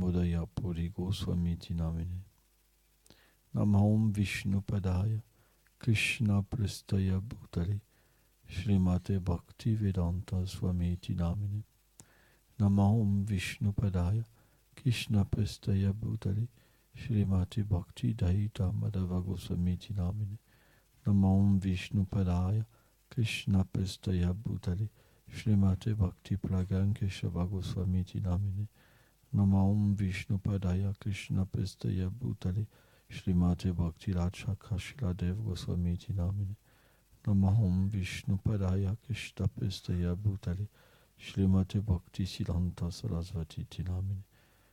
Bodhaya Puri Goswamiti Namine. Namahom Vishnu Padaya Krishna Prestaya Bhutale Srimate Bhakti Vedanta Swamiti Namine. Namahom Vishnu Padaya Krishna Prestaya Bhutale Srimate Bhakti Daita Madhava Goswamiti Namine. Namahom Vishnu Padaya Krishna Prestaya Bhutale Srimate Bhakti Pragan Keshava Goswamiti Namine. Namahom Vishnu Padaya Krishna Prestaya Bhutale Srimate Bhakti Rachaka Shiladev Goswamiti Namine. Namahom Vishnu Padaya Krishna Prestaya Bhutale Srimate Bhakti Siddhanta Sarasvati Namine.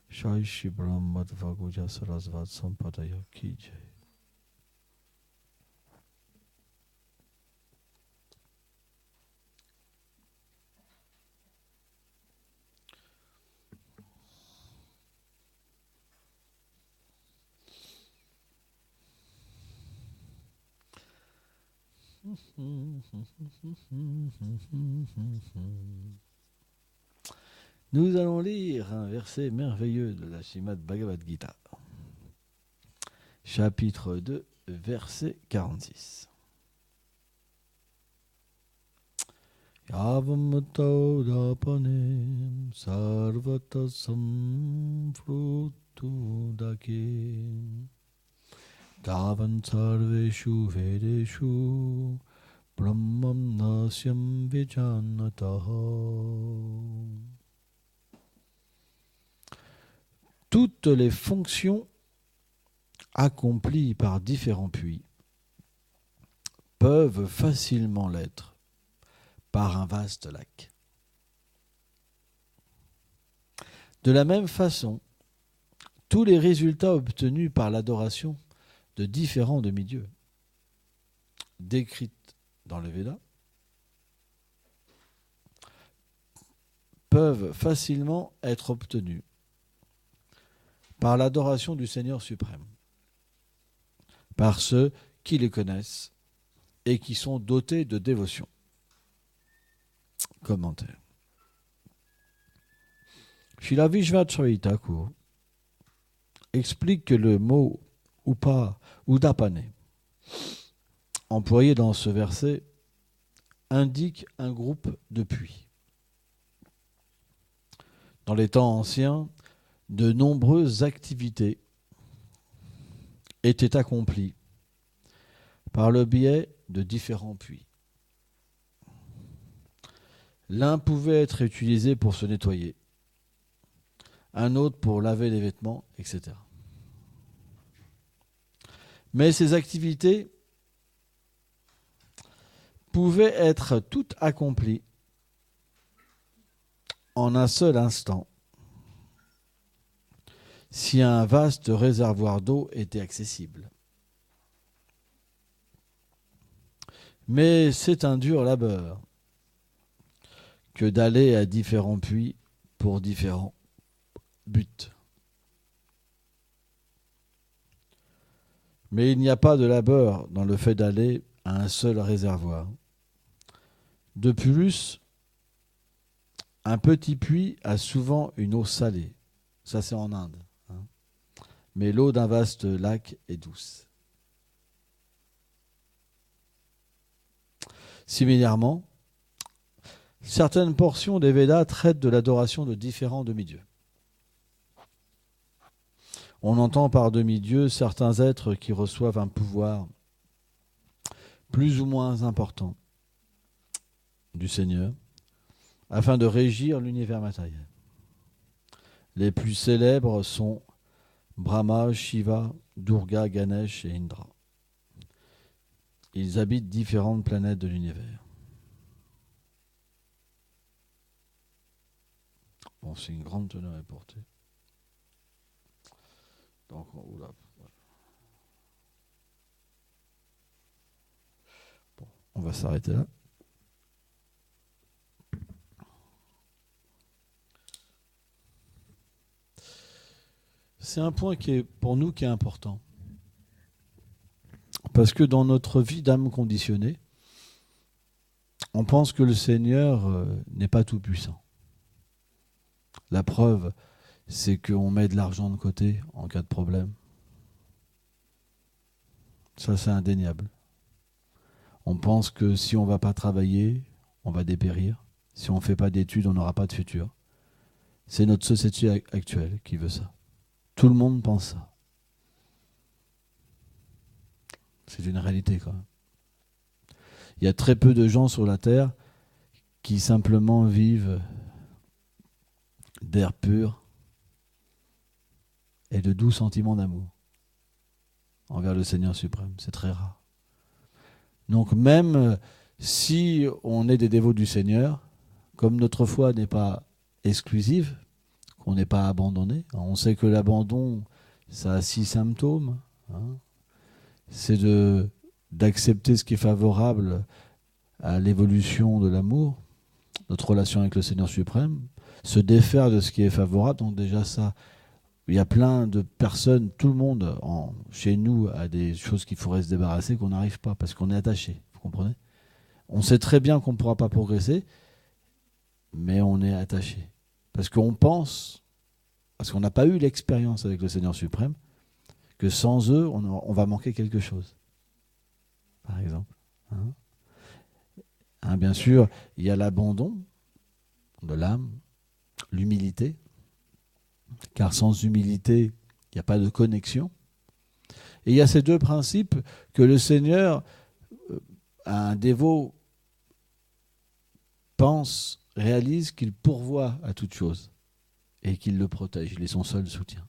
Shai Shri Brahma Madhva Goja Sarasvat Sampadaya Ki Jai. Nous allons lire un verset merveilleux de la Srimad Bhagavad Gita. Chapitre 2, verset 46. Yavam dapanem sarvata samfrutudake Tavan sarveshu vedeshu brahmam nasyam vijanataha. Toutes les fonctions accomplies par différents puits peuvent facilement l'être par un vaste lac. De la même façon, tous les résultats obtenus par l'adoration de différents demi-dieux, décrites dans le Veda, peuvent facilement être obtenus par l'adoration du Seigneur suprême, par ceux qui le connaissent et qui sont dotés de dévotion. Commentaire. Srila Vishvacharya Thakur explique que le mot udapane, employé dans ce verset, indique un groupe de puits. Dans les temps anciens, de nombreuses activités étaient accomplies par le biais de différents puits. L'un pouvait être utilisé pour se nettoyer, un autre pour laver les vêtements, etc. Mais ces activités pouvaient être toutes accomplies en un seul instant si un vaste réservoir d'eau était accessible. Mais c'est un dur labeur que d'aller à différents puits pour différents buts. Mais il n'y a pas de labeur dans le fait d'aller à un seul réservoir. De plus, un petit puits a souvent une eau salée. Ça, c'est en Inde. Mais l'eau d'un vaste lac est douce. Similairement, certaines portions des Védas traitent de l'adoration de différents demi-dieux. On entend par demi-dieux certains êtres qui reçoivent un pouvoir plus ou moins important du Seigneur afin de régir l'univers matériel. Les plus célèbres sont Brahma, Shiva, Durga, Ganesh et Indra. Ils habitent différentes planètes de l'univers. Bon, c'est une grande teneur et portée. Donc, oula. Bon, on va s'arrêter là. C'est un point qui est pour nous qui est important. Parce que dans notre vie d'âme conditionnée, on pense que le Seigneur n'est pas tout puissant. La preuve, c'est qu'on met de l'argent de côté en cas de problème. Ça, c'est indéniable. On pense que si on ne va pas travailler, on va dépérir. Si on ne fait pas d'études, on n'aura pas de futur. C'est notre société actuelle qui veut ça. Tout le monde pense ça. C'est une réalité quand même. Il y a très peu de gens sur la Terre qui simplement vivent d'air pur et de doux sentiments d'amour envers le Seigneur suprême. C'est très rare. Donc même si on est des dévots du Seigneur, comme notre foi n'est pas exclusive, qu'on n'est pas abandonné, on sait que l'abandon, ça a 6 symptômes. C'est d'accepter ce qui est favorable à l'évolution de l'amour, notre relation avec le Seigneur suprême, se défaire de ce qui est favorable. Donc déjà ça, il y a plein de personnes, tout le monde chez nous a des choses qu'il faudrait se débarrasser qu'on n'arrive pas parce qu'on est attaché, vous comprenez ? On sait très bien qu'on ne pourra pas progresser, mais on est attaché. Parce qu'on pense, parce qu'on n'a pas eu l'expérience avec le Seigneur suprême, que sans eux, on va manquer quelque chose. Par exemple. Bien sûr, il y a l'abandon de l'âme, l'humilité, car sans humilité, il n'y a pas de connexion. Et il y a ces 2 principes que le Seigneur, un dévot, pense, réalise qu'il pourvoit à toute chose et qu'il le protège. Il est son seul soutien.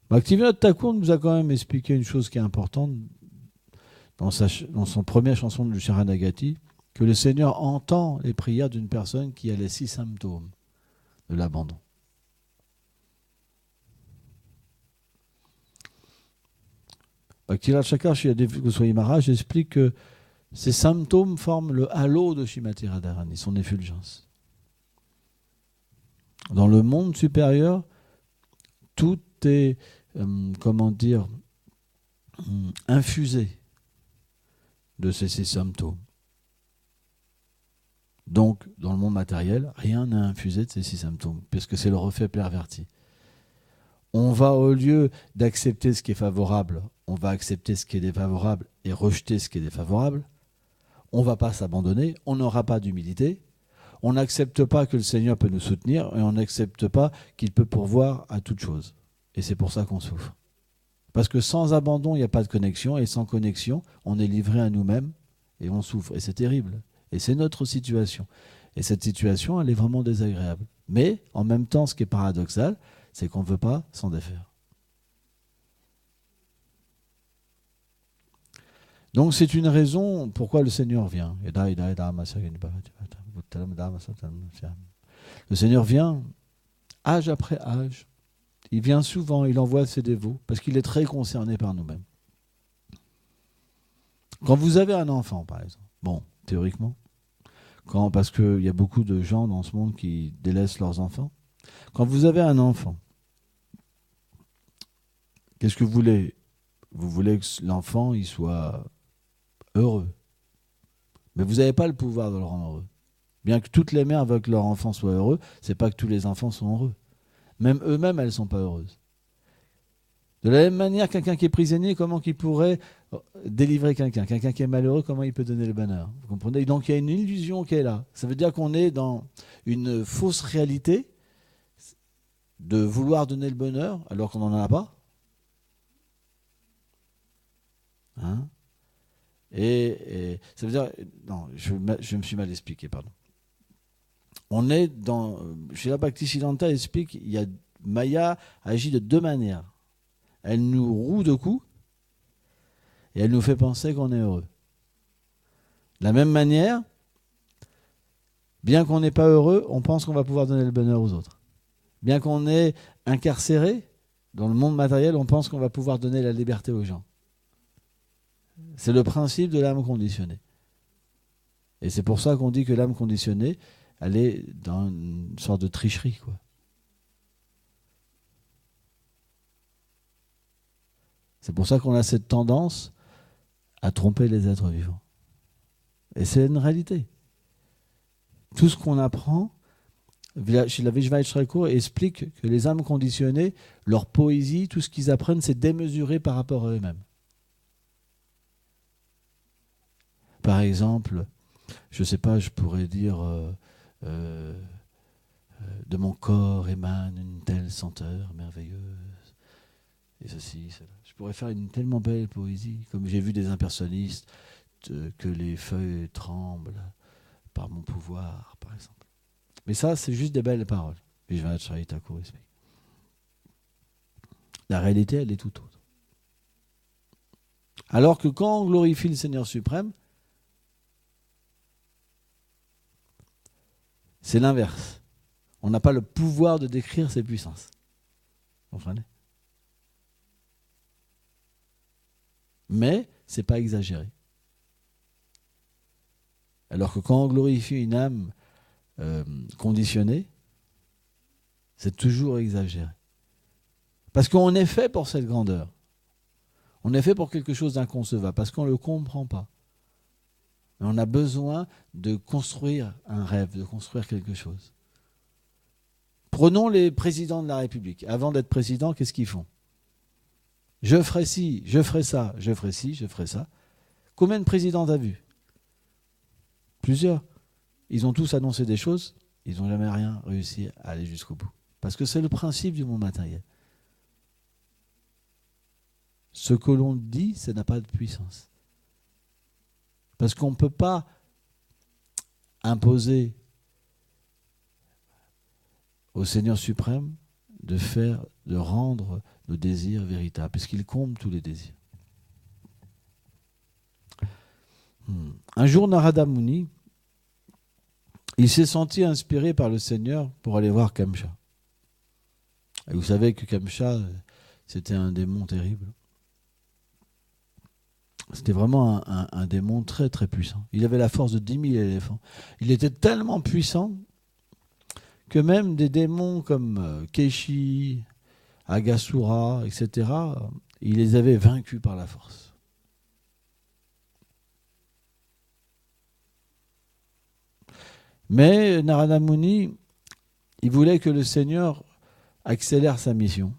Bhaktivinoda Thakur nous a quand même expliqué une chose qui est importante dans son première chanson du Sharanagati, que le Seigneur entend les prières d'une personne qui a les 6 symptômes de l'abandon. Bhaktivinoda Thakur, chez Yadev Goswami Maharaj, explique que ces symptômes forment le halo de Srimati Radharani, son effulgence. Dans le monde supérieur, tout est, infusé de ces 6 symptômes. Donc, dans le monde matériel, rien n'est infusé de ces 6 symptômes, puisque c'est le reflet perverti. On va, au lieu d'accepter ce qui est favorable, on va accepter ce qui est défavorable et rejeter ce qui est défavorable. On ne va pas s'abandonner, on n'aura pas d'humilité, on n'accepte pas que le Seigneur peut nous soutenir et on n'accepte pas qu'il peut pourvoir à toute chose. Et c'est pour ça qu'on souffre. Parce que sans abandon, il n'y a pas de connexion, et sans connexion, on est livré à nous-mêmes et on souffre. Et c'est terrible. Et c'est notre situation. Et cette situation, elle est vraiment désagréable. Mais en même temps, ce qui est paradoxal, c'est qu'on ne veut pas s'en défaire. Donc c'est une raison pourquoi le Seigneur vient. Le Seigneur vient âge après âge. Il vient souvent, il envoie ses dévots, parce qu'il est très concerné par nous-mêmes. Quand vous avez un enfant, par exemple, bon, théoriquement, parce qu'il y a beaucoup de gens dans ce monde qui délaissent leurs enfants, quand vous avez un enfant, qu'est-ce que vous voulez ? Vous voulez que l'enfant il soit heureux. Mais vous n'avez pas le pouvoir de le rendre heureux. Bien que toutes les mères veulent que leur enfant soit heureux, c'est pas que tous les enfants sont heureux. Même eux-mêmes, elles ne sont pas heureuses. De la même manière, quelqu'un qui est prisonnier, comment il pourrait délivrer quelqu'un ? Quelqu'un qui est malheureux, comment il peut donner le bonheur ? Vous comprenez ? Donc il y a une illusion qui est là. Ça veut dire qu'on est dans une fausse réalité de vouloir donner le bonheur alors qu'on n'en a pas. Et ça veut dire... Non, je me suis mal expliqué, pardon. On est dans... Srila Bhaktisiddhanta explique il y a Maya agit de 2 manières. Elle nous roue de coups et elle nous fait penser qu'on est heureux. De la même manière, bien qu'on n'est pas heureux, on pense qu'on va pouvoir donner le bonheur aux autres. Bien qu'on est incarcéré dans le monde matériel, on pense qu'on va pouvoir donner la liberté aux gens. C'est le principe de l'âme conditionnée. Et c'est pour ça qu'on dit que l'âme conditionnée, elle est dans une sorte de tricherie, quoi. C'est pour ça qu'on a cette tendance à tromper les êtres vivants. Et c'est une réalité. Tout ce qu'on apprend Chez la Vishvait Thakur explique que les âmes conditionnées, leur poésie, tout ce qu'ils apprennent, c'est démesuré par rapport à eux-mêmes. Par exemple, je ne sais pas, je pourrais dire de mon corps émane une telle senteur merveilleuse, et ceci, cela. Je pourrais faire une tellement belle poésie, comme j'ai vu des impersonistes, que les feuilles tremblent par mon pouvoir, par exemple. Mais ça, c'est juste des belles paroles. Vishvanath Thakur explique. La réalité, elle est tout autre. Alors que quand on glorifie le Seigneur suprême, c'est l'inverse. On n'a pas le pouvoir de décrire ses puissances. Vous comprenez ? Mais ce n'est pas exagéré. Alors que quand on glorifie une âme conditionnée, c'est toujours exagéré. Parce qu'on est fait pour cette grandeur. On est fait pour quelque chose d'inconcevable, parce qu'on ne le comprend pas. Mais on a besoin de construire un rêve, de construire quelque chose. Prenons les présidents de la République. Avant d'être président, qu'est-ce qu'ils font ? Je ferai ci, je ferai ça, je ferai ci, je ferai ça. Combien de présidents t'as vu ? Plusieurs. Ils ont tous annoncé des choses, ils n'ont jamais rien réussi à aller jusqu'au bout. Parce que c'est le principe du monde matériel. Ce que l'on dit, ça n'a pas de puissance. Parce qu'on ne peut pas imposer au Seigneur suprême de rendre nos désirs véritables, puisqu'il comble tous les désirs. Un jour, Narada Muni, il s'est senti inspiré par le Seigneur pour aller voir Kamsa. Et vous savez que Kamsa, c'était un démon terrible. C'était vraiment un démon très très puissant. Il avait la force de 10 000 éléphants. Il était tellement puissant que même des démons comme Keshi, Agasura, etc., il les avait vaincus par la force. Mais Narada Muni, il voulait que le Seigneur accélère sa mission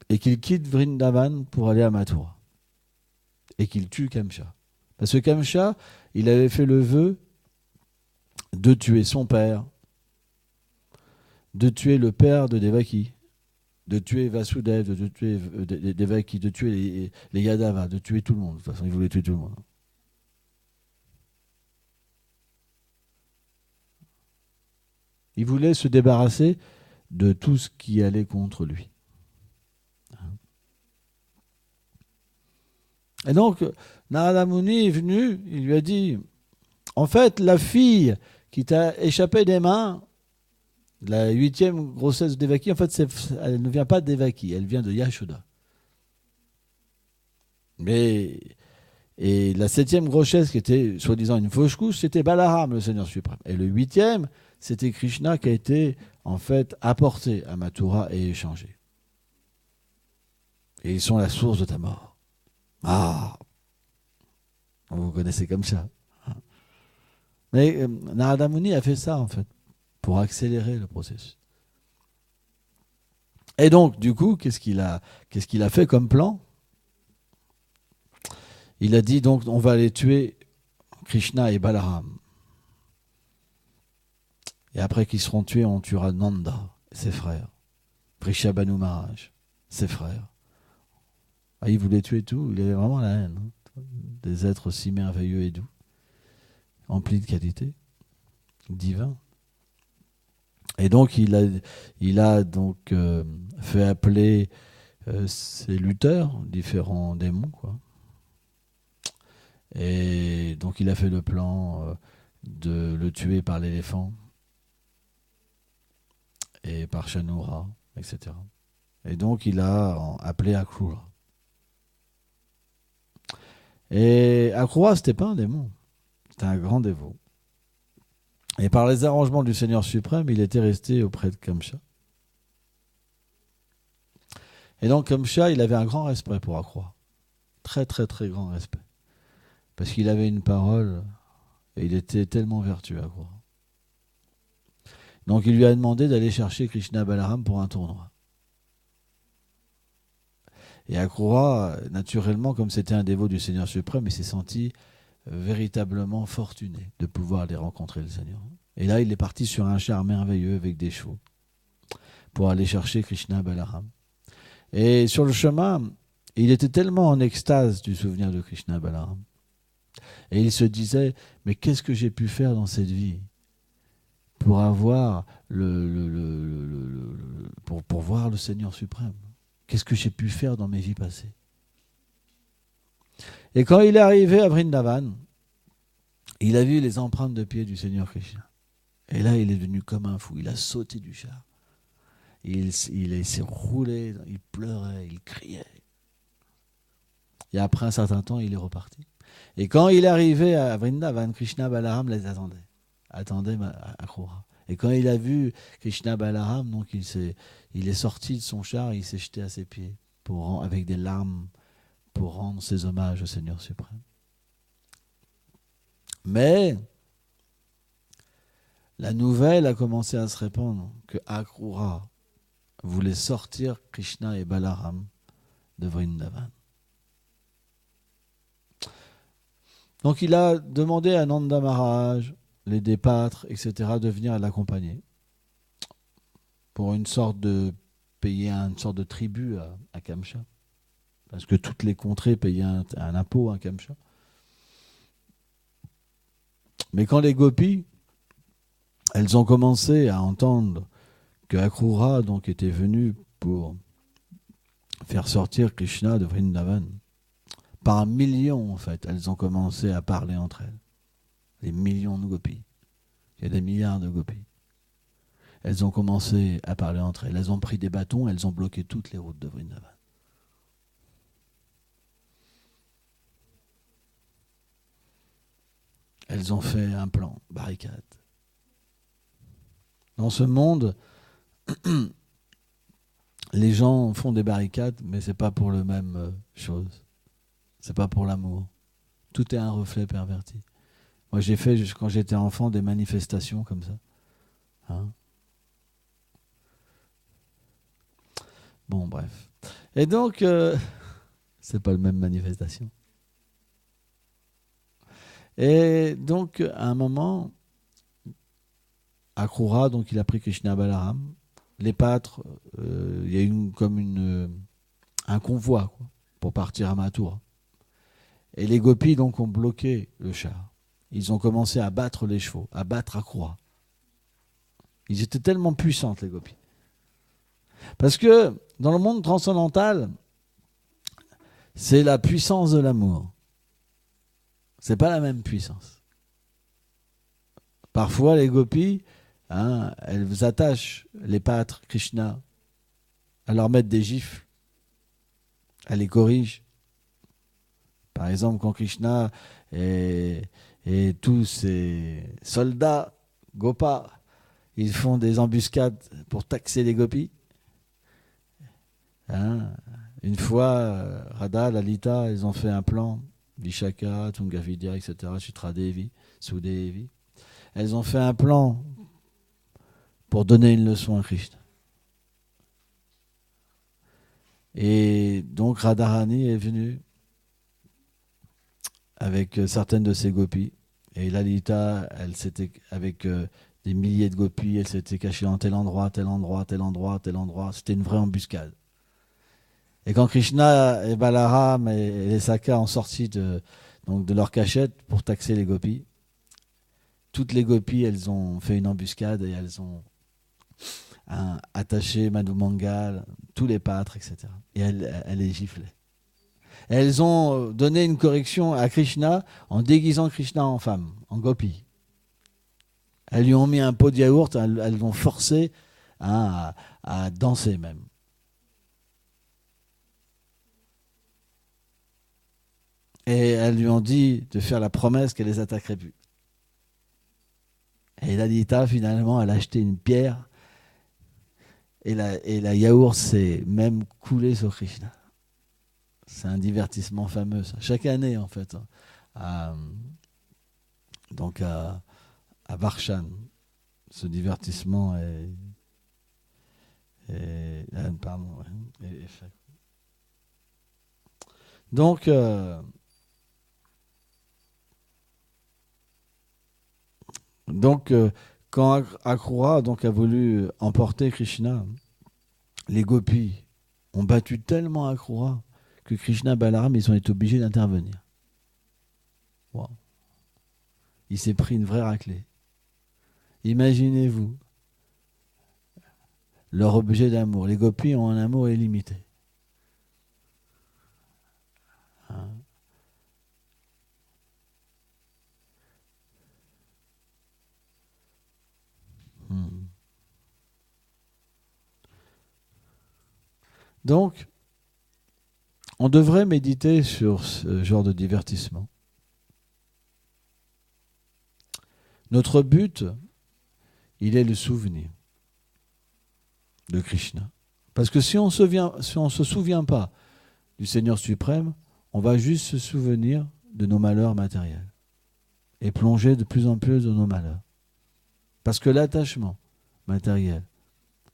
et qu'il quitte Vrindavan pour aller à Mathura et qu'il tue Kamsa. Parce que Kamsa, il avait fait le vœu de tuer son père, de tuer le père de Devaki, de tuer Vasudev, de tuer Devaki, de tuer les Yadavas, de tuer tout le monde. De toute façon, il voulait tuer tout le monde. Il voulait se débarrasser de tout ce qui allait contre lui. Et donc, Narada Muni est venu, il lui a dit, en fait, la fille qui t'a échappé des mains, la 8e grossesse de Devaki, en fait, elle ne vient pas de Devaki, elle vient de Yashoda. Et la 7e grossesse, qui était soi-disant une fausse couche, c'était Balaram, le Seigneur suprême. Et le 8e, c'était Krishna qui a été, en fait, apporté à Mathura et échangé. Et ils sont la source de ta mort. Ah, vous connaissez comme ça. Mais Narada Muni a fait ça, en fait, pour accélérer le processus. Et donc, du coup, qu'est-ce qu'il a fait comme plan ? Il a dit, donc, on va aller tuer Krishna et Balaram. Et après qu'ils seront tués, on tuera Nanda, ses frères. Prishabhanu Maharaj, ses frères. Ah, il voulait tuer tout, il avait vraiment la haine. Des êtres si merveilleux et doux, emplis de qualités divines. Et donc il a donc fait appeler ses lutteurs, différents démons, quoi. Et donc il a fait le plan de le tuer par l'éléphant et par Shanura, etc. Et donc il a appelé Akrura. Et Akrura, c'était pas un démon, c'était un grand dévot. Et par les arrangements du Seigneur suprême, il était resté auprès de Kamsa. Et donc Kamsa, il avait un grand respect pour Akrura. Très très très grand respect. Parce qu'il avait une parole et il était tellement vertueux, Akrura. Donc il lui a demandé d'aller chercher Krishna Balaram pour un tournoi. Et Akrura, naturellement, comme c'était un dévot du Seigneur suprême, il s'est senti véritablement fortuné de pouvoir aller rencontrer le Seigneur. Et là, il est parti sur un char merveilleux avec des chevaux pour aller chercher Krishna Balaram. Et sur le chemin, il était tellement en extase du souvenir de Krishna Balaram. Et il se disait, mais qu'est-ce que j'ai pu faire dans cette vie pour avoir pour voir le Seigneur suprême? Qu'est-ce que j'ai pu faire dans mes vies passées? Et quand il est arrivé à Vrindavan, il a vu les empreintes de pieds du Seigneur Krishna. Et là, il est devenu comme un fou. Il a sauté du char. Il s'est roulé, il pleurait, il criait. Et après un certain temps, il est reparti. Et quand il est arrivé à Vrindavan, Krishna Balaram les attendait Akrura. Et quand il a vu Krishna Balaram, donc il est sorti de son char, il s'est jeté à ses pieds avec des larmes pour rendre ses hommages au Seigneur suprême. Mais la nouvelle a commencé à se répandre que Akrura voulait sortir Krishna et Balaram de Vrindavan. Donc il a demandé à Nanda Maharaj, les dépâtres, etc., de venir l'accompagner pour payer une sorte de tribut à Kamcha. Parce que toutes les contrées payaient un impôt à Kamcha. Mais quand les gopis, elles ont commencé à entendre que Akrura donc était venu pour faire sortir Krishna de Vrindavan, par millions en fait, elles ont commencé à parler entre elles. Les millions de gopis. Il y a des milliards de gopis. Elles ont commencé à parler entre elles. Elles ont pris des bâtons, elles ont bloqué toutes les routes de Vrindavan. Elles ont fait un plan, barricade. Dans ce monde, les gens font des barricades, mais c'est pas pour le même chose. C'est pas pour l'amour. Tout est un reflet perverti. Moi, j'ai fait, quand j'étais enfant, des manifestations comme ça. Hein? Bon, bref. Et donc, c'est pas la même manifestation. Et donc, à un moment, Akrura, donc il a pris Krishna Balaram. Les pâtres, il y a eu un convoi quoi, pour partir à Mathura. Et les gopis donc ont bloqué le char. Ils ont commencé à battre les chevaux, à battre Akrura. Ils étaient tellement puissantes les gopis. Parce que dans le monde transcendantal, c'est la puissance de l'amour. C'est pas la même puissance. Parfois les gopis, elles attachent les pâtres Krishna à leur mettre des gifles. Elles les corrigent. Par exemple, quand Krishna et tous ses soldats, Gopas, ils font des embuscades pour taxer les gopis. Une fois, Radha, Lalita, ils ont fait un plan, Vishaka, Tungavidya, etc., Chitradevi, Sudevi. Elles ont fait un plan pour donner une leçon à Krishna. Et donc Radharani est venue avec certaines de ses gopis. Et Lalita, elle s'était avec des milliers de gopis, elle s'était cachée dans tel endroit, tel endroit, tel endroit, tel endroit. C'était une vraie embuscade. Et quand Krishna et Balaram et les Sakas ont sorti de leur cachette pour taxer les gopis, toutes les gopis, elles ont fait une embuscade et elles ont attaché Madhu Mangal, tous les pâtres, etc. Et elles les giflaient. Elles ont donné une correction à Krishna en déguisant Krishna en femme, en gopi. Elles lui ont mis un pot de yaourt, elles l'ont forcé à danser même. Et elles lui ont dit de faire la promesse qu'elle les attaquerait plus. Et Lalita, finalement, elle a acheté une pierre et la yaourt s'est même coulée sur Krishna. C'est un divertissement fameux, ça. Chaque année, en fait, donc à Varshan, ce divertissement pardon. Donc, quand Akrura a voulu emporter Krishna, les gopis ont battu tellement Akrura que Krishna et Balaram, ils ont été obligés d'intervenir. Wow. Il s'est pris une vraie raclée. Imaginez-vous leur objet d'amour. Les gopis ont un amour illimité. Hein? Donc, on devrait méditer sur ce genre de divertissement. Notre but, il est le souvenir de Krishna. Parce que si on ne se souvient pas du Seigneur suprême, on va juste se souvenir de nos malheurs matériels et plonger de plus en plus dans nos malheurs. Parce que l'attachement matériel,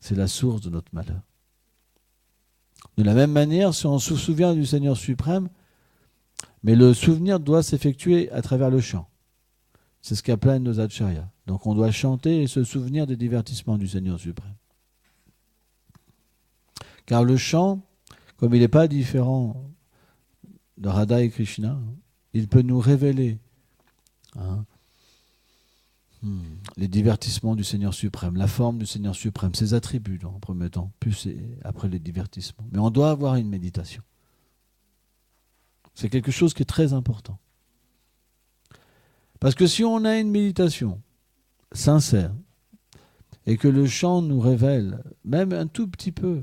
c'est la source de notre malheur. De la même manière, si on se souvient du Seigneur suprême, mais le souvenir doit s'effectuer à travers le chant. C'est ce qu'appellent nos acharyas. Donc on doit chanter et se souvenir des divertissements du Seigneur suprême. Car le chant, comme il n'est pas différent de Radha et Krishna, il peut nous révéler les divertissements du Seigneur suprême, la forme du Seigneur suprême, ses attributs en premier temps, puis après les divertissements. Mais on doit avoir une méditation. C'est quelque chose qui est très important. Parce que si on a une méditation sincère et que le chant nous révèle, même un tout petit peu,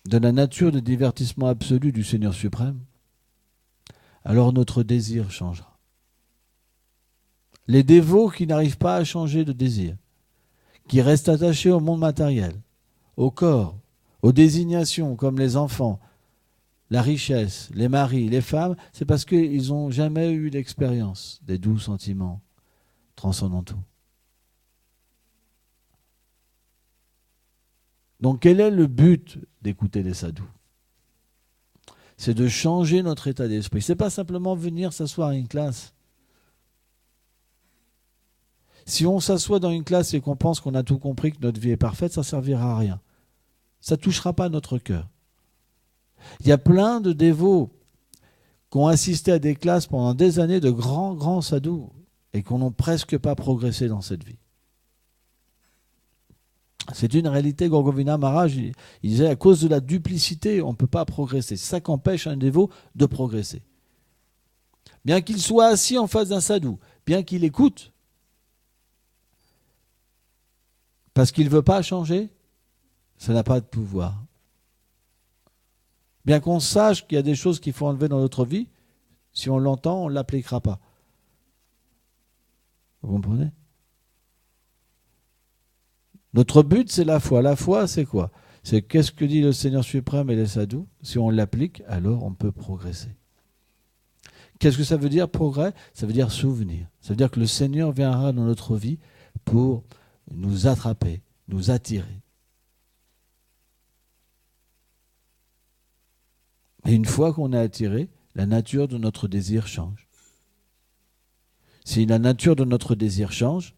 de la nature de divertissement absolu du Seigneur suprême, alors notre désir changera. Les dévots qui n'arrivent pas à changer de désir, qui restent attachés au monde matériel, au corps, aux désignations comme les enfants, la richesse, les maris, les femmes, c'est parce qu'ils n'ont jamais eu l'expérience des doux sentiments transcendantaux. Donc quel est le but d'écouter les sadhus? C'est de changer notre état d'esprit. Ce n'est pas simplement venir s'asseoir à une classe. Si on s'assoit dans une classe et qu'on pense qu'on a tout compris, que notre vie est parfaite, ça ne servira à rien. Ça ne touchera pas notre cœur. Il y a plein de dévots qui ont assisté à des classes pendant des années de grands sadhus et qui n'ont presque pas progressé dans cette vie. C'est une réalité. Gorgovina Maharaj, il disait, à cause de la duplicité, on ne peut pas progresser. C'est ça qu'empêche un dévot de progresser. Bien qu'il soit assis en face d'un sadhu, bien qu'il écoute, parce qu'il ne veut pas changer, ça n'a pas de pouvoir. Bien qu'on sache qu'il y a des choses qu'il faut enlever dans notre vie, si on l'entend, on ne l'appliquera pas. Vous comprenez ? Notre but, c'est la foi. La foi, c'est quoi ? C'est qu'est-ce que dit le Seigneur suprême et les sadhus ? Si on l'applique, alors on peut progresser. Qu'est-ce que ça veut dire, progrès ? Ça veut dire souvenir. Ça veut dire que le Seigneur viendra dans notre vie pour nous attraper, nous attirer. Et une fois qu'on est attiré, la nature de notre désir change. Si la nature de notre désir change,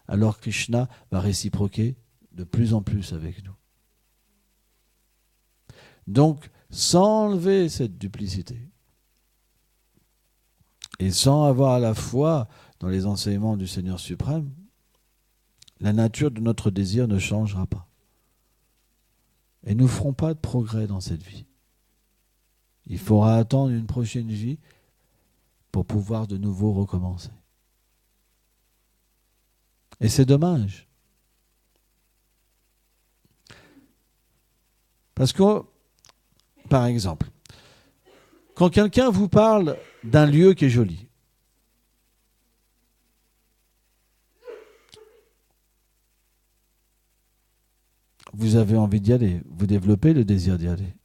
alors Krishna va réciproquer de plus en plus avec nous. Donc, sans enlever cette duplicité et sans avoir la foi dans les enseignements du Seigneur suprême, la nature de notre désir ne changera pas. Et nous ne ferons pas de progrès dans cette vie. Il faudra attendre une prochaine vie pour pouvoir de nouveau recommencer. Et c'est dommage. Parce que, par exemple, quand quelqu'un vous parle d'un lieu qui est joli, vous avez envie d'y aller, vous développez le désir d'y aller.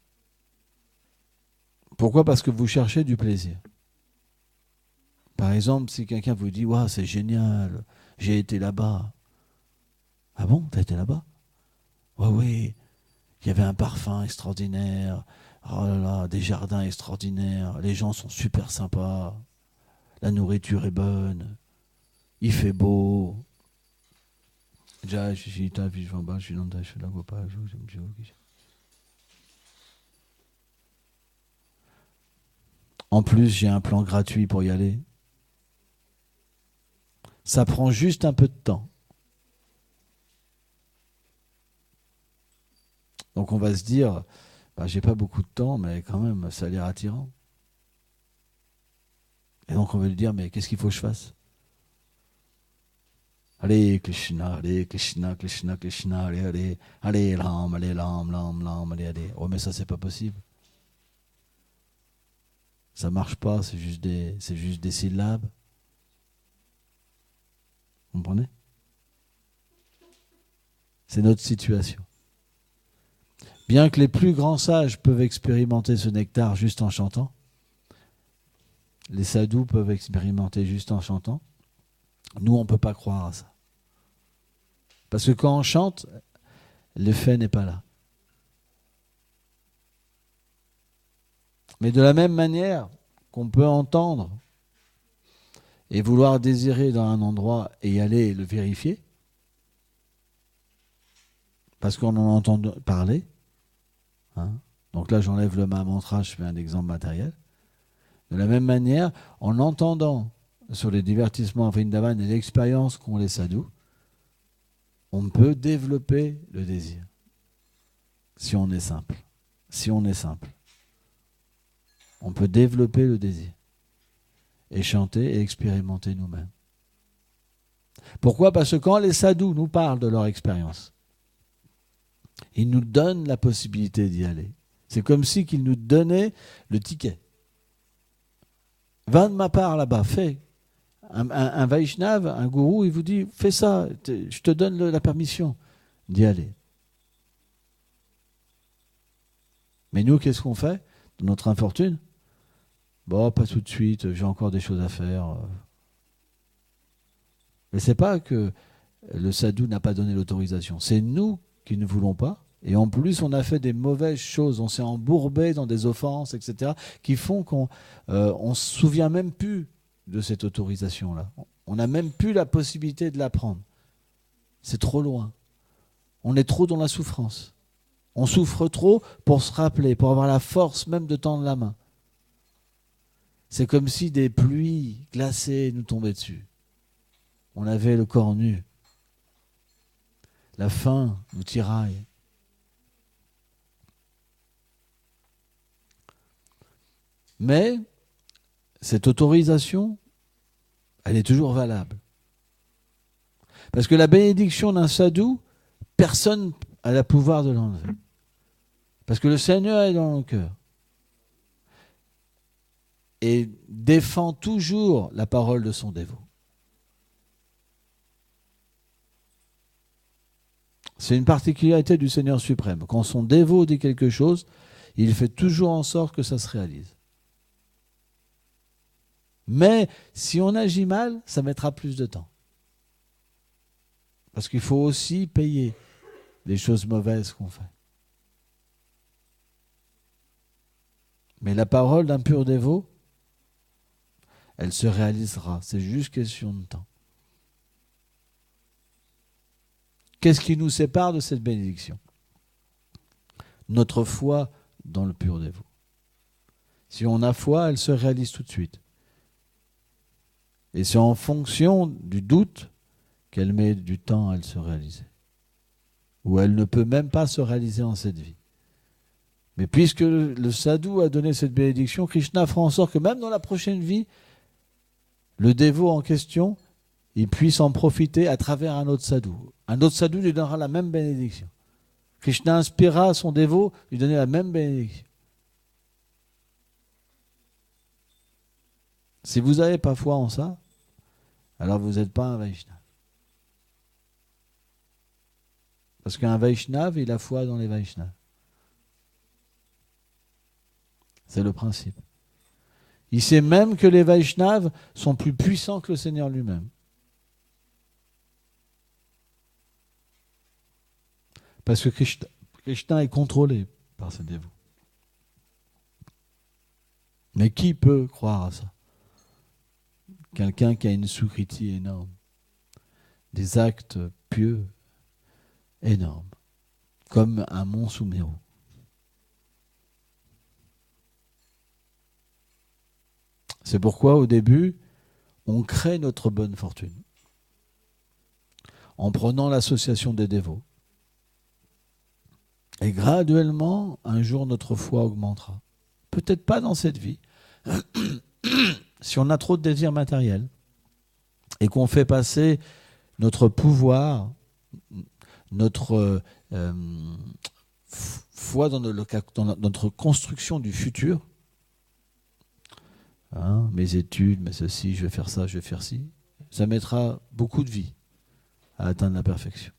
Pourquoi ? Parce que vous cherchez du plaisir. Par exemple, si quelqu'un vous dit « Waouh, c'est génial, J'ai été là-bas. Ah bon, t'as été là-bas? Ouais, oui. Il y avait un parfum extraordinaire. Oh là là, des jardins extraordinaires. Les gens sont super sympas. La nourriture est bonne. Il fait beau. En plus, j'ai un plan gratuit pour y aller. Ça prend juste un peu de temps. Donc on va se dire, j'ai pas beaucoup de temps, mais quand même, ça a l'air attirant. Et donc on va lui dire, mais qu'est-ce qu'il faut que je fasse? Allez, Krishna, allez, Krishna, Krishna, Krishna, allez, allez, allez, Ram, allez, Ram, Ram, Ram, allez, allez. Oh, mais ça, c'est pas possible. Ça marche pas, c'est juste des syllabes. Vous comprenez? C'est notre situation. Bien que les plus grands sages peuvent expérimenter ce nectar juste en chantant, les sadhus peuvent expérimenter juste en chantant, nous, on ne peut pas croire à ça. Parce que quand on chante, l'effet n'est pas là. Mais de la même manière qu'on peut entendre et vouloir désirer dans un endroit et y aller et le vérifier, parce qu'on en entend parler, hein. Donc là, j'enlève le mantra, je fais un exemple matériel. De la même manière, en entendant sur les divertissements Vrindavan et l'expérience qu'ont les sadhus, on peut développer le désir. Si on est simple. Si on est simple. On peut développer le désir. Et chanter et expérimenter nous-mêmes. Pourquoi? Parce que quand les sadhus nous parlent de leur expérience, ils nous donnent la possibilité d'y aller. C'est comme si qu'ils nous donnaient le ticket. Va de ma part là-bas, fais. Un Vaishnav, un gourou, il vous dit, fais ça, je te donne la permission d'y aller. Mais nous, qu'est-ce qu'on fait de notre infortune? Bon, pas tout de suite, j'ai encore des choses à faire. Mais c'est pas que le sadhu n'a pas donné l'autorisation, c'est nous qui ne voulons pas. Et en plus, on a fait des mauvaises choses, on s'est embourbé dans des offenses, etc., qui font qu'on ne se souvient même plus de cette autorisation-là. On n'a même plus la possibilité de la prendre. C'est trop loin. On est trop dans la souffrance. On souffre trop pour se rappeler, pour avoir la force même de tendre la main. C'est comme si des pluies glacées nous tombaient dessus. On avait le corps nu. La faim nous tiraille. Mais cette autorisation, elle est toujours valable. Parce que la bénédiction d'un sadhu, personne n'a le pouvoir de l'enlever. Parce que le Seigneur est dans le cœur. Et défend toujours la parole de son dévot. C'est une particularité du Seigneur suprême. Quand son dévot dit quelque chose, il fait toujours en sorte que ça se réalise. Mais si on agit mal, ça mettra plus de temps. Parce qu'il faut aussi payer les choses mauvaises qu'on fait. Mais la parole d'un pur dévot, elle se réalisera. C'est juste question de temps. Qu'est-ce qui nous sépare de cette bénédiction? Notre foi dans le pur dévot. Si on a foi, elle se réalise tout de suite. Et c'est en fonction du doute qu'elle met du temps à elle se réaliser. Ou elle ne peut même pas se réaliser en cette vie. Mais puisque le sadhu a donné cette bénédiction, Krishna fera en sorte que même dans la prochaine vie, le dévot en question, il puisse en profiter à travers un autre sadhu. Un autre sadhu lui donnera la même bénédiction. Krishna inspirera son dévot lui donner la même bénédiction. Si vous n'avez pas foi en ça, alors vous n'êtes pas un Vaishnava. Parce qu'un Vaishnava, il a foi dans les Vaishnavas. C'est le principe. Il sait même que les Vaishnavas sont plus puissants que le Seigneur lui-même. Parce que Krishna est contrôlé par ses dévots. Mais qui peut croire à ça? Quelqu'un qui a une sukriti énorme, des actes pieux énormes, comme un mont Sumeru. C'est pourquoi au début, on crée notre bonne fortune en prenant l'association des dévots. Et graduellement, un jour, notre foi augmentera. Peut-être pas dans cette vie. Si on a trop de désirs matériels et qu'on fait passer notre pouvoir, notre foi dans notre construction du futur, hein, mes études, mais ceci, je vais faire ça, je vais faire ci, ça mettra beaucoup de vie à atteindre la perfection.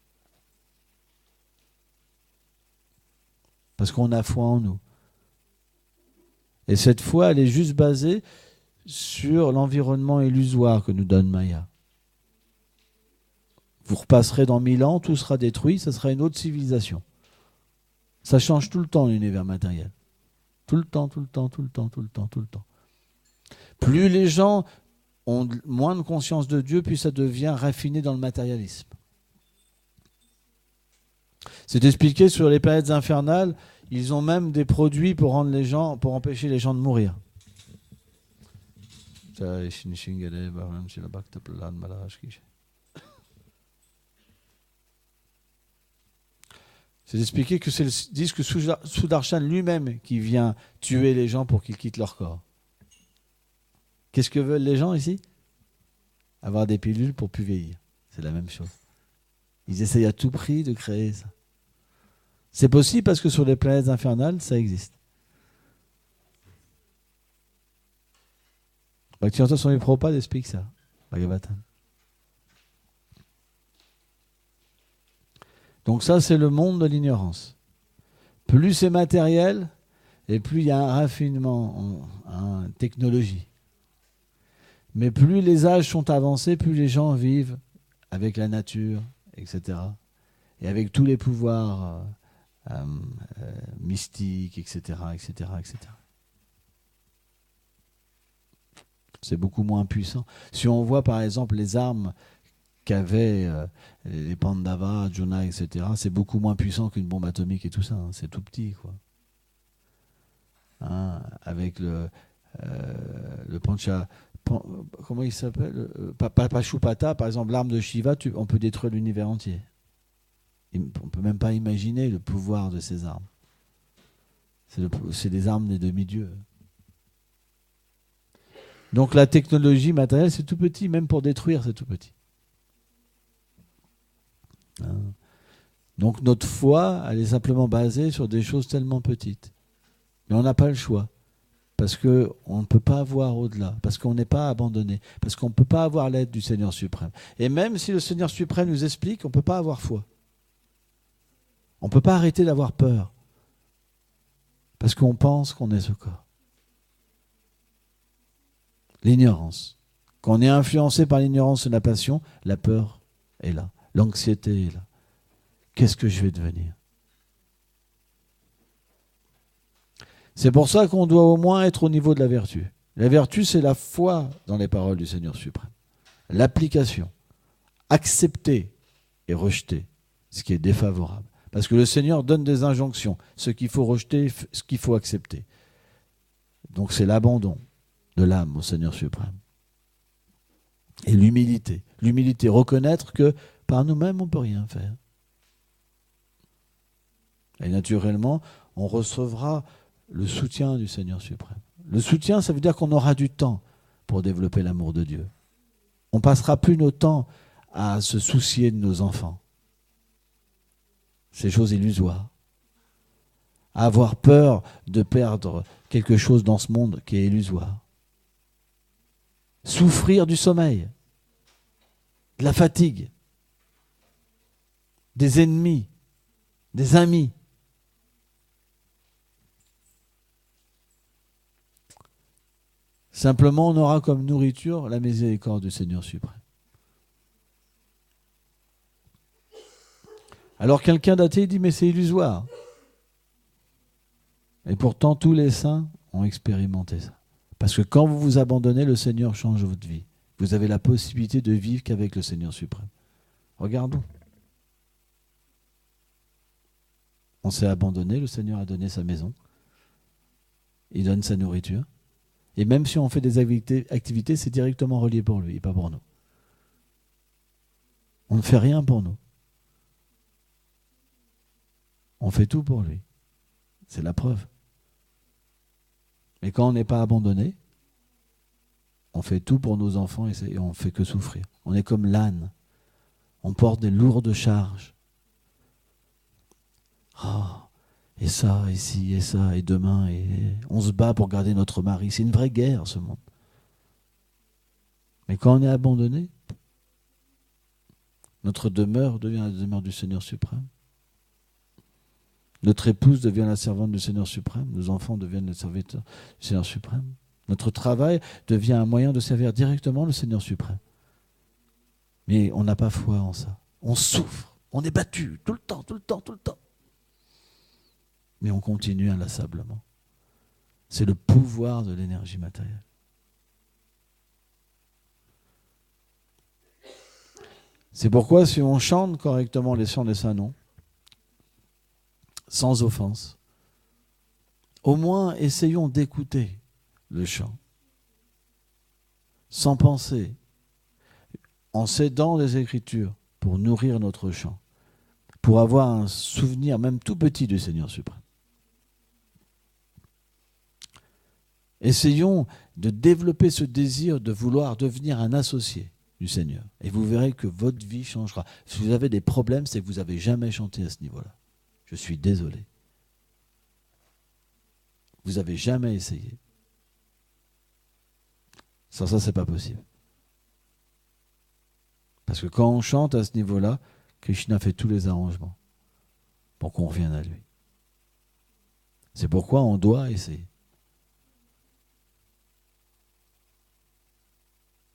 Parce qu'on a foi en nous. Et cette foi, elle est juste basée sur l'environnement illusoire que nous donne Maya. Vous repasserez dans 1000 ans, tout sera détruit, ça sera une autre civilisation. Ça change tout le temps l'univers matériel. Tout le temps, tout le temps, tout le temps, tout le temps, tout le temps. Plus les gens ont moins de conscience de Dieu, plus ça devient raffiné dans le matérialisme. C'est expliqué sur les planètes infernales, ils ont même des produits pour empêcher les gens de mourir. C'est expliqué que c'est le disque Sudarshan lui-même qui vient tuer les gens pour qu'ils quittent leur corps. Qu'est-ce que veulent les gens ici? Avoir des pilules pour plus vieillir. C'est la même chose. Ils essayent à tout prix de créer ça. C'est possible parce que sur les planètes infernales, ça existe. Bhaktivedanta Swami Prabhupada explique ça. Bhagavatam. Donc ça, c'est le monde de l'ignorance. Plus c'est matériel, et plus il y a un raffinement en technologie. Mais plus les âges sont avancés, plus les gens vivent avec la nature, etc. Et avec tous les pouvoirs mystiques, etc., etc., etc. C'est beaucoup moins puissant. Si on voit par exemple les armes qu'avaient les Pandavas, Arjuna, etc., c'est beaucoup moins puissant qu'une bombe atomique et tout ça. Hein. C'est tout petit, quoi. Hein, avec le Pancha... Comment il s'appelle, Pashupata, par exemple, l'arme de Shiva, on peut détruire l'univers entier. On ne peut même pas imaginer le pouvoir de ces armes. C'est des armes des demi-dieux. Donc la technologie matérielle, c'est tout petit, même pour détruire, c'est tout petit. Hein. Donc notre foi, elle est simplement basée sur des choses tellement petites. Mais on n'a pas le choix. Parce qu'on ne peut pas voir au-delà, parce qu'on n'est pas abandonné, parce qu'on ne peut pas avoir l'aide du Seigneur suprême. Et même si le Seigneur suprême nous explique, on ne peut pas avoir foi. On ne peut pas arrêter d'avoir peur, parce qu'on pense qu'on est ce corps. L'ignorance. Quand on est influencé par l'ignorance et la passion, la peur est là, l'anxiété est là. Qu'est-ce que je vais devenir ? C'est pour ça qu'on doit au moins être au niveau de la vertu. La vertu, c'est la foi dans les paroles du Seigneur suprême. L'application. Accepter et rejeter ce qui est défavorable. Parce que le Seigneur donne des injonctions. Ce qu'il faut rejeter, ce qu'il faut accepter. Donc c'est l'abandon de l'âme au Seigneur suprême. Et l'humilité. L'humilité, reconnaître que par nous-mêmes, on ne peut rien faire. Et naturellement, on recevra le soutien du Seigneur suprême. Le soutien, ça veut dire qu'on aura du temps pour développer l'amour de Dieu. On passera plus notre temps à se soucier de nos enfants. Ces choses illusoires. À avoir peur de perdre quelque chose dans ce monde qui est illusoire. Souffrir du sommeil, de la fatigue, des ennemis, des amis. Simplement, on aura comme nourriture la miséricorde du Seigneur suprême. Alors quelqu'un d'athée dit, mais c'est illusoire. Et pourtant, tous les saints ont expérimenté ça. Parce que quand vous vous abandonnez, le Seigneur change votre vie. Vous avez la possibilité de vivre qu'avec le Seigneur suprême. Regardons. On s'est abandonné, le Seigneur a donné sa maison. Il donne sa nourriture. Et même si on fait des activités, c'est directement relié pour lui et pas pour nous. On ne fait rien pour nous. On fait tout pour lui. C'est la preuve. Mais quand on n'est pas abandonné, on fait tout pour nos enfants et on ne fait que souffrir. On est comme l'âne. On porte des lourdes charges. Oh, et ça, et ci, et ça, et demain, et on se bat pour garder notre mari. C'est une vraie guerre, ce monde. Mais quand on est abandonné, notre demeure devient la demeure du Seigneur suprême. Notre épouse devient la servante du Seigneur suprême. Nos enfants deviennent les serviteurs du Seigneur suprême. Notre travail devient un moyen de servir directement le Seigneur suprême. Mais on n'a pas foi en ça. On souffre. On est battu tout le temps, tout le temps, tout le temps. Mais on continue inlassablement. C'est le pouvoir de l'énergie matérielle. C'est pourquoi si on chante correctement les chants des saints noms, sans offense, au moins essayons d'écouter le chant, sans penser, en s'aidant des Écritures pour nourrir notre chant, pour avoir un souvenir même tout petit du Seigneur suprême. Essayons de développer ce désir de vouloir devenir un associé du Seigneur. Et vous verrez que votre vie changera. Si vous avez des problèmes, c'est que vous n'avez jamais chanté à ce niveau-là. Je suis désolé. Vous n'avez jamais essayé. Sans ça, c'est pas possible. Parce que quand on chante à ce niveau-là, Krishna fait tous les arrangements pour qu'on revienne à lui. C'est pourquoi on doit essayer.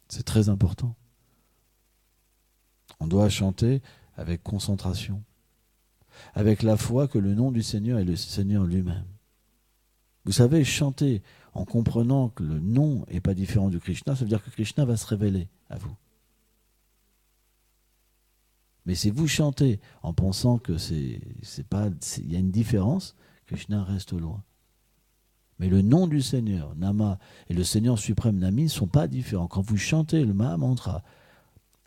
C'est très important. On doit chanter avec concentration, avec la foi que le nom du Seigneur est le Seigneur lui-même. Vous savez, chanter en comprenant que le nom n'est pas différent du Krishna, ça veut dire que Krishna va se révéler à vous. Mais si vous chantez en pensant que il y a une différence, Krishna reste loin. Mais le nom du Seigneur, Nama, et le Seigneur suprême Nami ne sont pas différents. Quand vous chantez le Mahamantra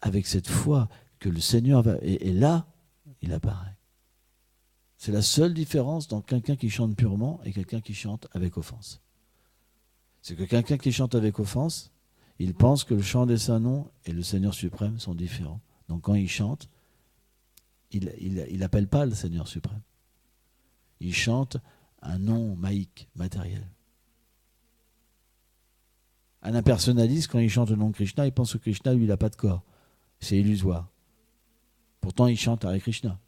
avec cette foi que le Seigneur est là, il apparaît. C'est la seule différence dans quelqu'un qui chante purement et quelqu'un qui chante avec offense. C'est que quelqu'un qui chante avec offense, il pense que le chant des saints noms et le Seigneur suprême sont différents. Donc quand il chante, il n'appelle pas le Seigneur suprême. Il chante un nom maïque, matériel. Un impersonnaliste, quand il chante le nom de Krishna, il pense que Krishna, lui, il n'a pas de corps. C'est illusoire. Pourtant, il chante Hare Krishna.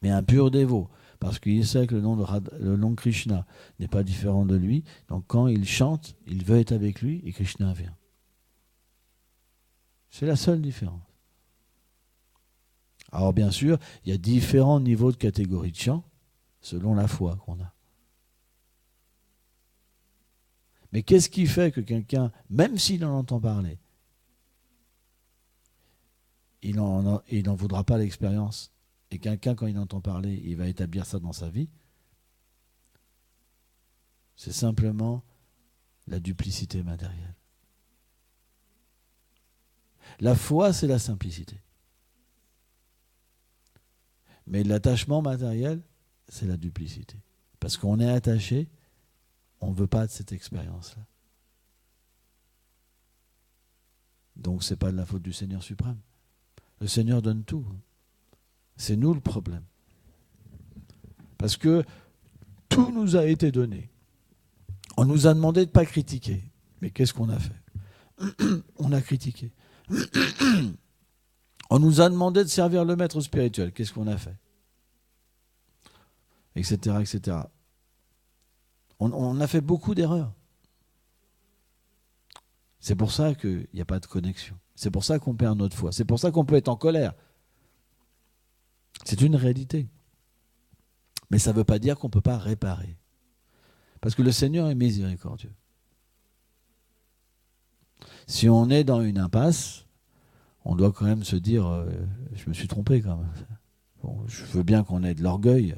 Mais un pur dévot, parce qu'il sait que le nom de Krishna n'est pas différent de lui, donc quand il chante, il veut être avec lui et Krishna vient. C'est la seule différence. Alors bien sûr, il y a différents niveaux de catégories de chant selon la foi qu'on a. Mais qu'est-ce qui fait que quelqu'un, même s'il en entend parler, il n'en voudra pas l'expérience? Et quelqu'un, quand il entend parler, il va établir ça dans sa vie. C'est simplement la duplicité matérielle. La foi, c'est la simplicité. Mais l'attachement matériel, c'est la duplicité. Parce qu'on est attaché, on ne veut pas de cette expérience-là. Donc, ce n'est pas de la faute du Seigneur suprême. Le Seigneur donne tout. C'est nous le problème. Parce que tout nous a été donné. On nous a demandé de ne pas critiquer. Mais qu'est-ce qu'on a fait? On a critiqué. On nous a demandé de servir le maître spirituel. Qu'est-ce qu'on a fait? Etc., etc. On a fait beaucoup d'erreurs. C'est pour ça qu'il n'y a pas de connexion. C'est pour ça qu'on perd notre foi. C'est pour ça qu'on peut être en colère. C'est une réalité. Mais ça ne veut pas dire qu'on ne peut pas réparer. Parce que le Seigneur est miséricordieux. Si on est dans une impasse, on doit quand même se dire je me suis trompé quand même. Bon, je veux bien qu'on ait de l'orgueil,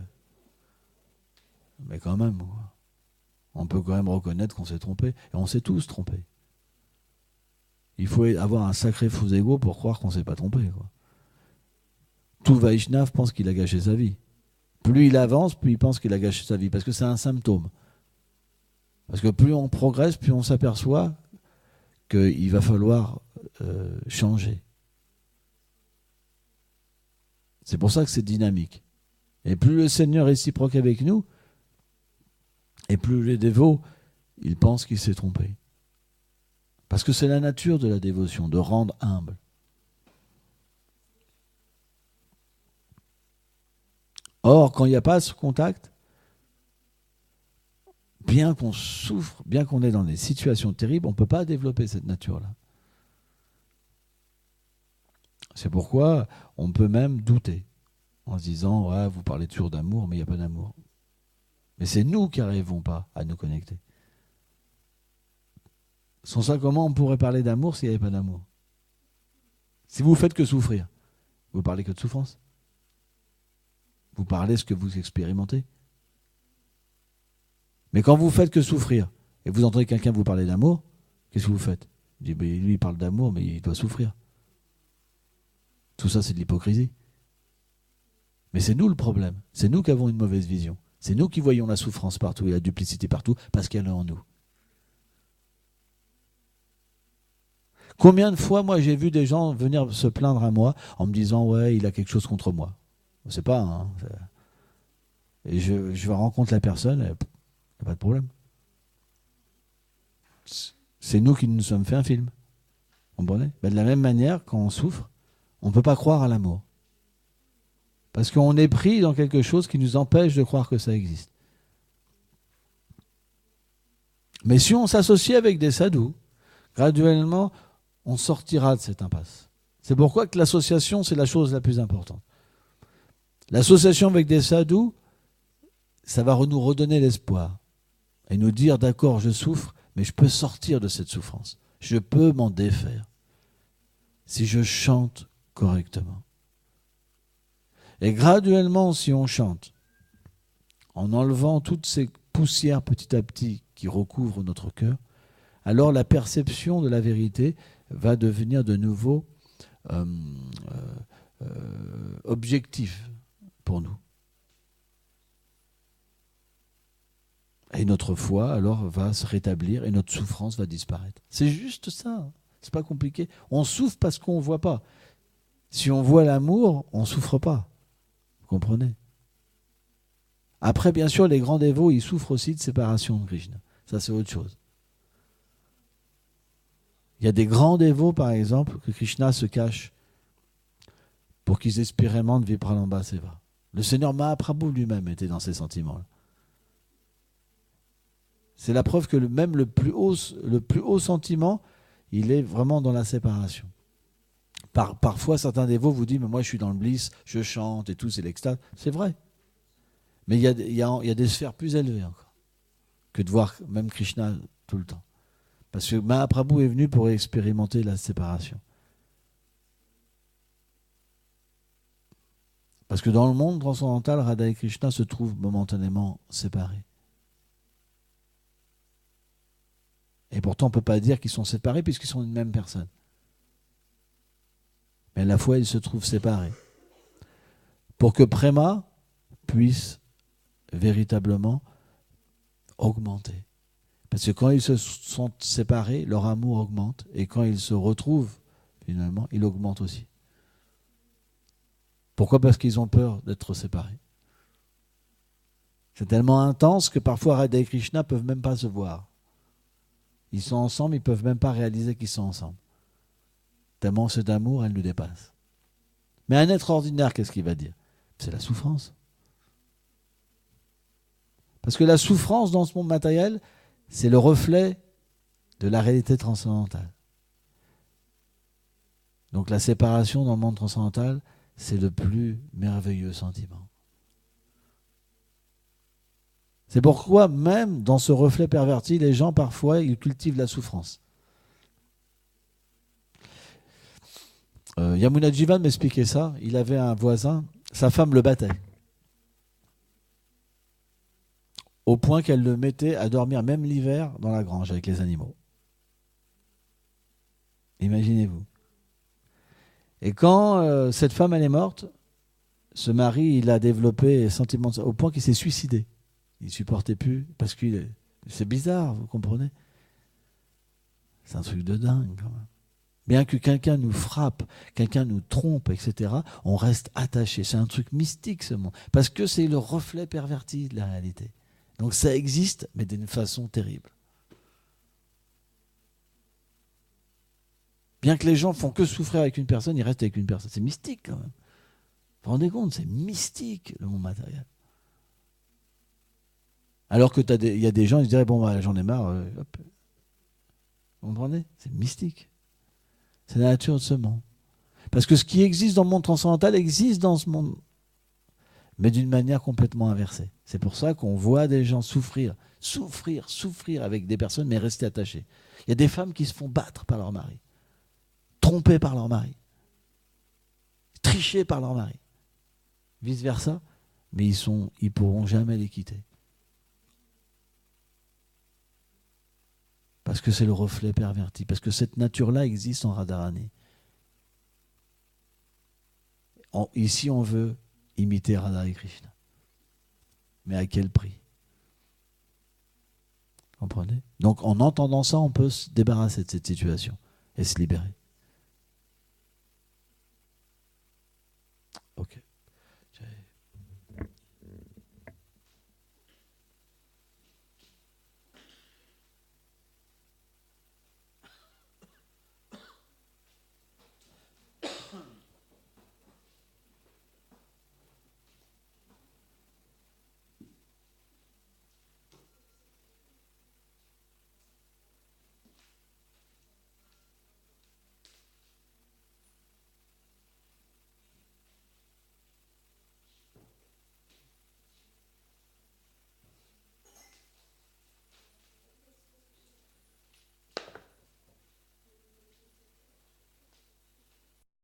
mais quand même, on peut quand même reconnaître qu'on s'est trompé. Et on s'est tous trompés. Il faut avoir un sacré faux égo pour croire qu'on ne s'est pas trompé. Tout Vaishnav pense qu'il a gâché sa vie. Plus il avance, plus il pense qu'il a gâché sa vie. Parce que c'est un symptôme. Parce que plus on progresse, plus on s'aperçoit qu'il va falloir changer. C'est pour ça que c'est dynamique. Et plus le Seigneur est réciproque avec nous, et plus les dévots, ils pensent qu'il s'est trompé. Parce que c'est la nature de la dévotion, de rendre humble. Or, quand il n'y a pas ce contact, bien qu'on souffre, bien qu'on est dans des situations terribles, on ne peut pas développer cette nature-là. C'est pourquoi on peut même douter, en se disant ouais, vous parlez toujours d'amour, mais il n'y a pas d'amour. Mais c'est nous qui n'arrivons pas à nous connecter. Sans ça, comment on pourrait parler d'amour s'il n'y avait pas d'amour? Si vous faites que souffrir, vous parlez que de souffrance. Vous parlez ce que vous expérimentez. Mais quand vous faites que souffrir, et vous entendez quelqu'un vous parler d'amour, qu'est-ce que vous faites? Vous dites, lui il parle d'amour, mais il doit souffrir. Tout ça, c'est de l'hypocrisie. Mais c'est nous le problème. C'est nous qui avons une mauvaise vision. C'est nous qui voyons la souffrance partout et la duplicité partout, parce qu'elle est en nous. Combien de fois, moi, j'ai vu des gens venir se plaindre à moi en me disant « Ouais, il a quelque chose contre moi. » Je ne sais pas. Hein, et je rencontre la personne, il n'y a pas de problème. C'est nous qui nous sommes fait un film. Vous comprenez? De la même manière, quand on souffre, on ne peut pas croire à l'amour. Parce qu'on est pris dans quelque chose qui nous empêche de croire que ça existe. Mais si on s'associe avec des sadhus, graduellement, on sortira de cette impasse. C'est pourquoi que l'association, c'est la chose la plus importante. L'association avec des sadhus, ça va nous redonner l'espoir. Et nous dire, d'accord, je souffre, mais je peux sortir de cette souffrance. Je peux m'en défaire. Si je chante correctement. Et graduellement, si on chante, en enlevant toutes ces poussières petit à petit qui recouvrent notre cœur, alors la perception de la vérité va devenir de nouveau objectif pour nous. Et notre foi, alors, va se rétablir et notre souffrance va disparaître. C'est juste ça. C'est pas compliqué. On souffre parce qu'on ne voit pas. Si on voit l'amour, on ne souffre pas. Vous comprenez? Après, bien sûr, les grands dévots, ils souffrent aussi de séparation de Krishna. Ça, c'est autre chose. Il y a des grands dévots, par exemple, que Krishna se cache pour qu'ils expérimentent Vipralambha-Seva. Le Seigneur Mahaprabhu lui-même était dans ces sentiments-là. C'est la preuve que même le plus haut sentiment, il est vraiment dans la séparation. Parfois, certains dévots vous disent, mais moi je suis dans le bliss, je chante et tout, c'est l'extase. C'est vrai. Mais il y a des sphères plus élevées encore que de voir même Krishna tout le temps. Parce que Mahaprabhu est venu pour expérimenter la séparation. Parce que dans le monde transcendantal, Radha et Krishna se trouvent momentanément séparés. Et pourtant, on ne peut pas dire qu'ils sont séparés puisqu'ils sont une même personne. Mais à la fois, ils se trouvent séparés. Pour que Prema puisse véritablement augmenter. Parce que quand ils se sont séparés, leur amour augmente. Et quand ils se retrouvent, finalement, il augmente aussi. Pourquoi? Parce qu'ils ont peur d'être séparés. C'est tellement intense que parfois Radha et Krishna ne peuvent même pas se voir. Ils sont ensemble, ils ne peuvent même pas réaliser qu'ils sont ensemble. Tellement cet amour, elle nous dépasse. Mais un être ordinaire, qu'est-ce qu'il va dire? C'est la souffrance. Parce que la souffrance dans ce monde matériel, c'est le reflet de la réalité transcendantale. Donc la séparation dans le monde transcendantal, c'est le plus merveilleux sentiment. C'est pourquoi même dans ce reflet perverti, les gens parfois ils cultivent la souffrance. Yamuna Jivan m'expliquait ça. Il avait un voisin, sa femme le battait. Au point qu'elle le mettait à dormir même l'hiver dans la grange avec les animaux. Imaginez-vous. Et quand cette femme elle est morte, ce mari il a développé un sentiment au point qu'il s'est suicidé. Il ne supportait plus parce que c'est bizarre, vous comprenez? C'est un truc de dingue quand même. Bien que quelqu'un nous frappe, quelqu'un nous trompe, etc., on reste attaché. C'est un truc mystique ce monde. Parce que c'est le reflet perverti de la réalité. Donc ça existe, mais d'une façon terrible. Bien que les gens font que souffrir avec une personne, ils restent avec une personne. C'est mystique quand même. Vous vous rendez compte? C'est mystique le monde matériel. Alors que il y a des gens, ils se diraient, bon, bah, j'en ai marre, hop. Vous comprenez? C'est mystique. C'est la nature de ce monde. Parce que ce qui existe dans le monde transcendantal existe dans ce monde, mais d'une manière complètement inversée. C'est pour ça qu'on voit des gens souffrir avec des personnes, mais rester attachés. Il y a des femmes qui se font battre par leur mari, trompées par leur mari, trichées par leur mari, vice-versa, mais ils pourront jamais les quitter. Parce que c'est le reflet perverti, parce que cette nature-là existe en Radharani. Ici, on veut imiter Radha et Krishna. Mais à quel prix? Comprenez? Donc, en entendant ça, on peut se débarrasser de cette situation et se libérer. Ok.